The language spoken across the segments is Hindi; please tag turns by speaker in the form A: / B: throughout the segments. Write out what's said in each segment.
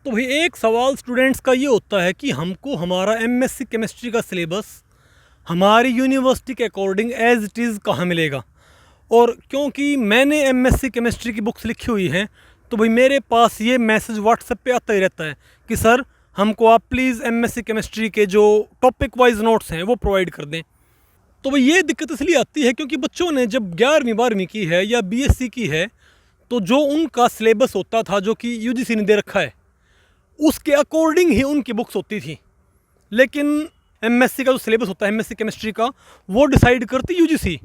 A: तो भाई एक सवाल स्टूडेंट्स का ये होता है कि हमको हमारा एमएससी केमिस्ट्री का सिलेबस हमारी यूनिवर्सिटी के अकॉर्डिंग एज इट इज़ कहाँ मिलेगा। और क्योंकि मैंने एमएससी केमिस्ट्री की बुक्स लिखी हुई हैं तो भाई मेरे पास ये मैसेज व्हाट्सएप पे आता ही रहता है कि सर हमको आप प्लीज़ एमएससी केमिस्ट्री के जो टॉपिक वाइज नोट्स हैं वो प्रोवाइड कर दें। तो भाई ये दिक्कत इसलिए आती है क्योंकि बच्चों ने जब 11वीं 12वीं की है या बीएससी की है तो जो उनका सिलेबस होता था जो कि यूजीसी ने दे रखा है उसके अकॉर्डिंग ही उनकी बुक्स होती थी। लेकिन एमएससी का जो सिलेबस होता है एमएससी केमिस्ट्री का वो डिसाइड करती यूजीसी।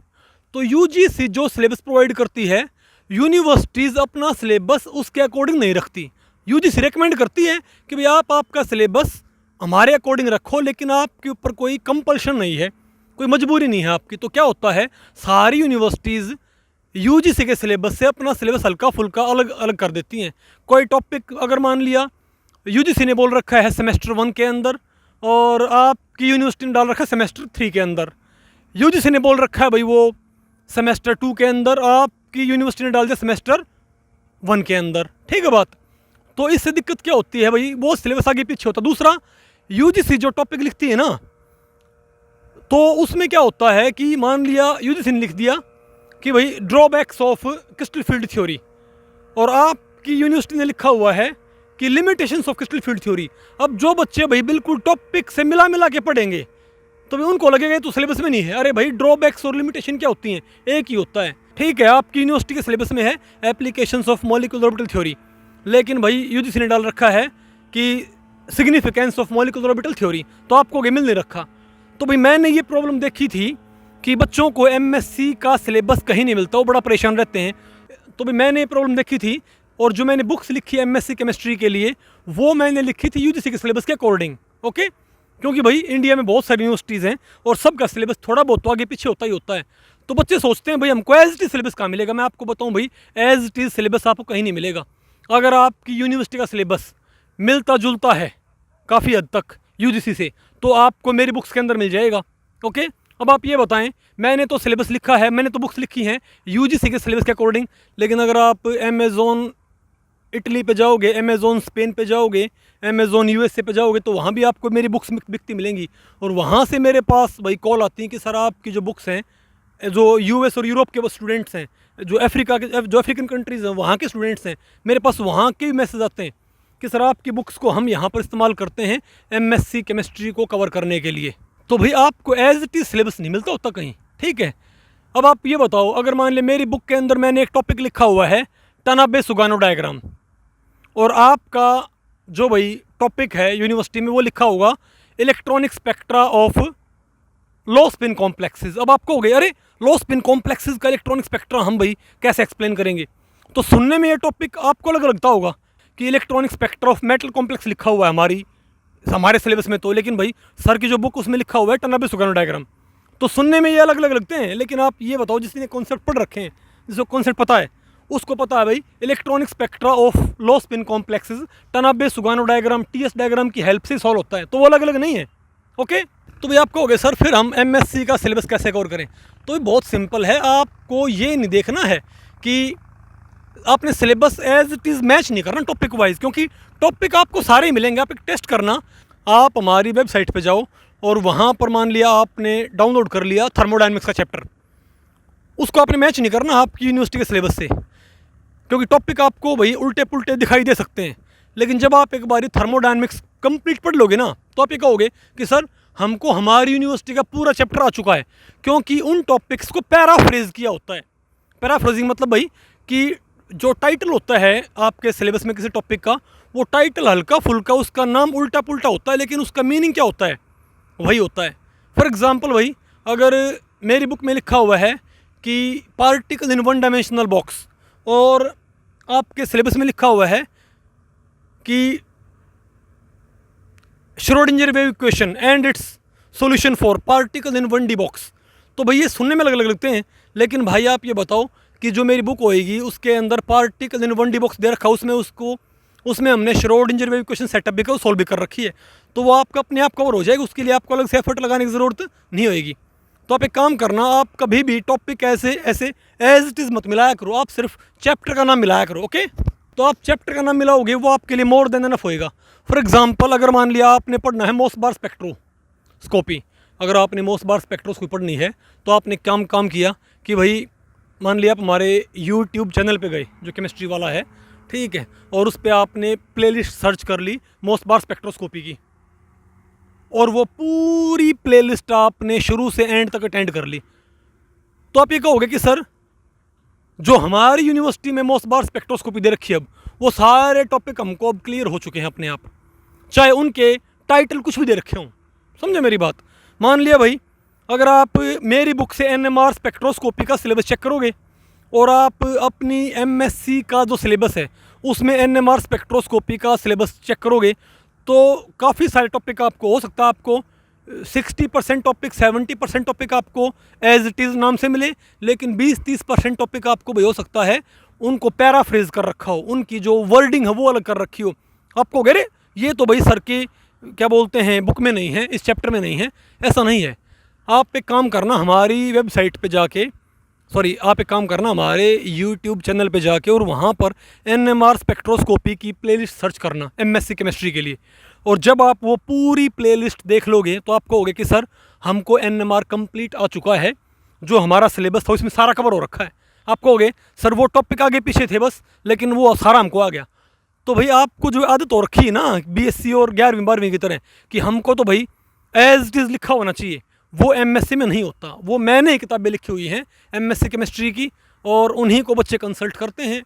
A: तो यूजीसी जो सिलेबस प्रोवाइड करती है यूनिवर्सिटीज़ अपना सिलेबस उसके अकॉर्डिंग नहीं रखती। यूजीसी रेकमेंड करती है कि भाई आप आपका सिलेबस हमारे अकॉर्डिंग रखो, लेकिन आपके ऊपर कोई कंपल्शन नहीं है, कोई मजबूरी नहीं है आपकी। तो क्या होता है सारी यूनिवर्सिटीज़ यूजीसी के सिलेबस से अपना सिलेबस हल्का फुल्का अलग अलग कर देती हैं। कोई टॉपिक अगर मान लिया यूजीसी ने बोल रखा है सेमेस्टर 1 के अंदर और आपकी यूनिवर्सिटी ने डाल रखा है सेमेस्टर 3 के अंदर, यूजीसी ने बोल रखा है भाई वो सेमेस्टर 2 के अंदर, आपकी यूनिवर्सिटी ने डाल दिया सेमेस्टर 1 के अंदर। ठीक है बात। तो इससे दिक्कत क्या होती है भाई वो सिलेबस आगे पीछे होता है। दूसरा यूजीसी जो टॉपिक लिखती है ना तो उसमें क्या होता है कि मान लिया यूजीसी ने लिख दिया कि भाई drawbacks of crystal field theory और आपकी यूनिवर्सिटी ने लिखा हुआ है कि limitations of crystal field theory. अब जो बच्चे भाई बिल्कुल टॉपिक से मिला मिला के पढ़ेंगे तो भाई उनको लगेगा तो सिलेबस में नहीं है। अरे भाई ड्रॉबैक्स और लिमिटेशन क्या होती हैं, एक ही होता है। ठीक है आपकी यूनिवर्सिटी के सिलेबस में है applications of molecular orbital theory, लेकिन भाई यूजीसी ने डाल रखा है कि significance of molecular orbital theory, तो आपको मिल नहीं रखा। तो भाई मैंने ये प्रॉब्लम देखी थी कि बच्चों को एमएससी का सिलेबस कहीं नहीं मिलता, वो बड़ा परेशान रहते हैं। तो भाई मैंने ये प्रॉब्लम देखी थी और जो मैंने बुक्स लिखी है एमएससी केमिस्ट्री के लिए वो मैंने लिखी थी यूजीसी के सिलेबस के अकॉर्डिंग। ओके, क्योंकि भाई इंडिया में बहुत सारी यूनिवर्सिटीज़ हैं और सबका सिलेबस थोड़ा बहुत तो आगे पीछे होता ही होता है। तो बच्चे सोचते हैं भाई हमको एज इट इज़ सिलेबस कहाँ मिलेगा। मैं आपको बताऊँ भाई एज इट इज़ सिलेबस आपको कहीं नहीं मिलेगा। अगर आपकी यूनिवर्सिटी का सिलेबस मिलता जुलता है काफ़ी हद तक यूजीसी से तो आपको मेरी बुक्स के अंदर मिल जाएगा। ओके, अब आप ये बताएं मैंने तो सिलेबस लिखा है, मैंने तो बुक्स लिखी हैं यूजीसी के सिलेबस के अकॉर्डिंग, लेकिन अगर आप अमेज़ॉन इटली पे जाओगे, अमेज़ॉन स्पेन पे जाओगे, अमेज़ॉन यूएसए पे जाओगे तो वहाँ भी आपको मेरी बुक्स बिकती मिलेंगी। और वहाँ से मेरे पास भाई कॉल आती है कि सर आपकी जो बुक्स हैं जो यूएस और यूरोप के स्टूडेंट्स हैं, जो अफ्रीकन कंट्रीज़ हैं वहाँ के स्टूडेंट्स हैं, मेरे पास वहाँ के भी मैसेज आते हैं कि सर आपकी बुक्स को हम यहाँ पर इस्तेमाल करते हैं एमएससी केमिस्ट्री को कवर करने के लिए। तो भाई आपको एज इट इज़ सिलेबस नहीं मिलता होता कहीं। ठीक है, अब आप ये बताओ अगर मान लें मेरी बुक के अंदर मैंने एक टॉपिक लिखा हुआ है टनाबे-सुगानो डायग्राम और आपका जो भाई टॉपिक है यूनिवर्सिटी में वो लिखा होगा electronic spectra of low spin complexes. अब आपको हो गए अरे लो स्पिन कॉम्प्लेक्सेस का इलेक्ट्रॉनिक स्पेक्ट्रा हम भाई कैसे एक्सप्लेन करेंगे। तो सुनने में ये टॉपिक आपको अलग लगता होगा कि electronic spectra of metal complex लिखा हुआ है हमारे सिलेबस में, तो लेकिन भाई सर की जो बुक उसमें लिखा हुआ है टनाबे-सुगानो डायग्राम। तो सुनने में ये अलग अलग लगते हैं, लेकिन आप ये बताओ जिसने कॉन्सेप्ट पढ़ रखे हैं, जिसको कॉन्सेप्ट पता है उसको पता है भाई electronic spectra of low spin complexes Tanabe Sugano diagram T S diagram की हेल्प से सॉल्व होता है, तो वो अलग अलग नहीं है। ओके, तो भाई आप कहोगे सर फिर हम एमएससी का सिलेबस कैसे कवर करें। तो ये बहुत सिंपल है, आपको ये नहीं देखना है कि आपने syllabus as it is match नहीं करना टॉपिक वाइज, क्योंकि टॉपिक आपको सारे ही मिलेंगे। आप एक टेस्ट करना, आप हमारी वेबसाइट पे जाओ और वहाँ पर मान लिया आपने डाउनलोड कर लिया थर्मोडायनेमिक्स का चैप्टर, उसको आपने मैच नहीं करना आपकी यूनिवर्सिटी के सिलेबस से, क्योंकि टॉपिक आपको भाई उल्टे पुल्टे दिखाई दे सकते हैं। लेकिन जब आप एक बार थर्मोडायनेमिक्स कंप्लीट पढ़ लोगे ना तो आप ये कहोगे कि सर हमको हमारी यूनिवर्सिटी का पूरा चैप्टर आ चुका है, क्योंकि उन टॉपिक्स को पैराफ्रेज किया होता है। पैराफ्रेजिंग मतलब भाई कि जो टाइटल होता है आपके सिलेबस में किसी टॉपिक का, वो टाइटल हल्का फुल्का उसका नाम उल्टा पुल्टा होता है, लेकिन उसका मीनिंग क्या होता है वही होता है। फॉर एग्जांपल भाई अगर मेरी बुक में लिखा हुआ है कि particle in one dimensional box और आपके सिलेबस में लिखा हुआ है कि Schrodinger wave equation and it's solution for particle in one D box, तो भाई ये सुनने में अलग अलग लगते हैं। लेकिन भाई आप ये बताओ कि जो मेरी बुक होएगी उसके अंदर particle in one D box दे रखा, उसमें हमने श्रोडिंगर वेव इक्वेशन सेटअप भी कर सॉल्व भी कर रखी है, तो वो आपका अपने आप कवर हो जाएगी, उसके लिए आपको अलग से एफर्ट लगाने की ज़रूरत नहीं होएगी। तो आप एक काम करना, आप कभी भी टॉपिक ऐसे एज इट इज़ मत मिलाया करो, आप सिर्फ चैप्टर का नाम मिलाया करो। ओके। तो आप चैप्टर का नाम मिलाओगे, वो आपके लिए मोर देन एनफ होएगा। फॉर एग्जांपल, अगर मान लिया आपने पढ़ना है मोसबार स्पेक्ट्रोस्कोपी, अगर आपने मोसबार स्पेक्ट्रोस्कोपी पढ़नी है तो आपने काम किया कि भाई मान लिया आप हमारे यूट्यूब चैनल पे गए जो केमिस्ट्री वाला है, ठीक है, और उस पर आपने प्लेलिस्ट सर्च कर ली मोसबार स्पेक्ट्रोस्कोपी की, और वो पूरी प्लेलिस्ट आपने शुरू से एंड तक अटेंड कर ली, तो आप ये कहोगे कि सर जो हमारी यूनिवर्सिटी में मोसबार स्पेक्ट्रोस्कोपी दे रखी है, अब वो सारे टॉपिक हमको अब क्लियर हो चुके हैं अपने आप, चाहे उनके टाइटल कुछ भी दे रखे हों। समझे मेरी बात? मान लिया भाई, अगर आप मेरी बुक से NMR स्पेक्ट्रोस्कोपी का सिलेबस चेक करोगे और आप अपनी MSc का जो सिलेबस है उसमें NMR स्पेक्ट्रोस्कोपी का सिलेबस चेक करोगे, तो काफ़ी सारे टॉपिक आपको हो सकता है आपको 60% टॉपिक 70% टॉपिक आपको एज इट इज़ नाम से मिले, लेकिन 20-30% टॉपिक आपको भी हो सकता है उनको पैराफ्रेज कर रखा हो, उनकी जो वर्डिंग है वो अलग कर रखी हो। आपको अरे ये तो भाई सर की क्या बोलते हैं बुक में नहीं है, इस चैप्टर में नहीं है, ऐसा नहीं है। आप एक काम करना, हमारी वेबसाइट पे जाके, आप एक काम करना हमारे यूट्यूब चैनल पे जाके और वहाँ पर NMR स्पेक्ट्रोस्कोपी की प्लेलिस्ट सर्च करना MSc केमिस्ट्री के लिए, और जब आप वो पूरी प्लेलिस्ट देख लोगे तो आप कहोगे कि सर हमको NMR कंप्लीट आ चुका है, जो हमारा सिलेबस था उसमें सारा कवर हो रखा है। आप कहोगे सर वो टॉपिक आगे पीछे थे बस, लेकिन वो सारा हमको आ गया। तो भाई आपको जो आदत हो रखी है ना BSc और 11वीं 12वीं की तरह कि हमको तो भाई एज इट इज़ लिखा होना चाहिए, वो MSc में नहीं होता। वो मैंने किताबें लिखी हुई हैं MSc केमिस्ट्री की, और उन्हीं को बच्चे कंसल्ट करते हैं,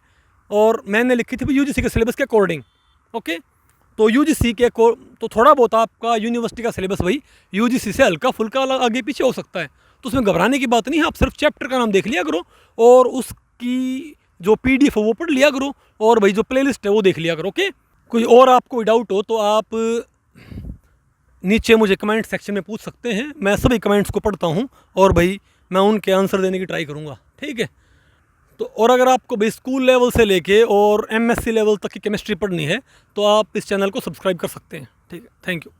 A: और मैंने लिखी थी UGC के सिलेबस के अकॉर्डिंग। ओके, तो UGC के तो थोड़ा बहुत आपका यूनिवर्सिटी का सिलेबस भाई UGC से हल्का फुल्का आगे पीछे हो सकता है, तो उसमें घबराने की बात नहीं है। आप सिर्फ चैप्टर का नाम देख लिया करो और उसकी जो PDF है वो पढ़ लिया करो, और भाई जो प्लेलिस्ट है वो देख लिया करो। ओके, कोई और आपको डाउट हो तो आप नीचे मुझे कमेंट सेक्शन में पूछ सकते हैं, मैं सभी कमेंट्स को पढ़ता हूँ और भाई मैं उनके आंसर देने की ट्राई करूँगा, ठीक है। तो और अगर आपको भाई स्कूल लेवल से लेके और MSc लेवल तक की केमिस्ट्री पढ़नी है तो आप इस चैनल को सब्सक्राइब कर सकते हैं, ठीक है। Thank you.